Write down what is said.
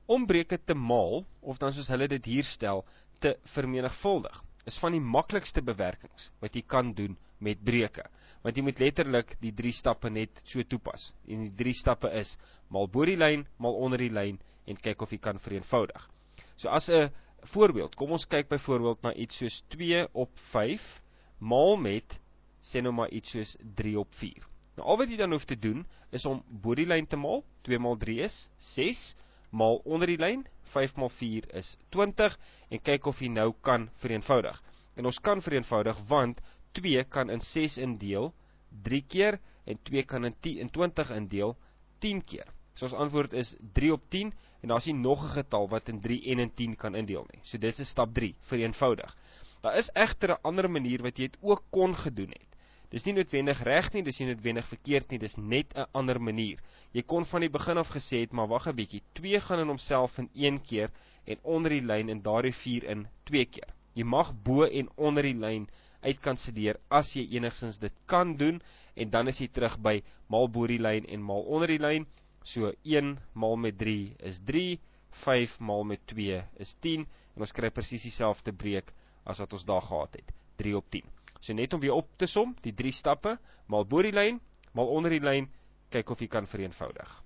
Om breuke te maal, of dan soos hulle dit hier stel, te vermenigvuldig, is van die maklikste bewerkings wat jy kan doen met breuke. Want jy moet letterlik die 3 stappe net so toepas. En die 3 stappe is, maal bo die lyn, maal onder die lyn, en kyk of jy kan vereenvoudig. So as 'n voorbeeld, kom ons kyk byvoorbeeld na iets soos 2 op 5, maal met, sê nou maar iets soos 3 op 4. Nou al wat jy dan hoef te doen, is om bo die lyn te maal, 2 maal 3 is 6, maal onder die lyn, 5 maal 4 is 20, en kyk of jy nou kan vereenvoudig. En ons kan vereenvoudig, want 2 kan in 6 indeel 3 keer, en 2 kan in 20 indeel 10 keer. So ons antwoord is 3 op 10, en daar is nie nog 'n getal wat in 3 en in 10 kan indeel nie. So dit is stap 3, vereenvoudig. Daar is egter 'n ander manier wat jy het ook kon gedoen het. Dis nie noodwendig reg nie, dis nie noodwendig verkeerd nie, dis net 'n ander manier. Jy kon van die begin af gesê het, maar wag 'n bietjie, 2 gaan in homself in 1 keer, en onder die lyn en daardie 4 in 2 keer. Jy mag bo en onder die lyn uitkanselleer as jy enigstens dit kan doen, en dan is jy terug by maal bo die lyn en maal onder die lyn. So 1 maal met 3 is 3, 5 maal met 2 is 10, en ons kry presies dieselfde breuk as wat ons daar gehad het, 3 op 10. So net om weer op te som, die 3 stappe, maal bo die lyn, maal onder die lyn, kyk of jy kan vereenvoudig.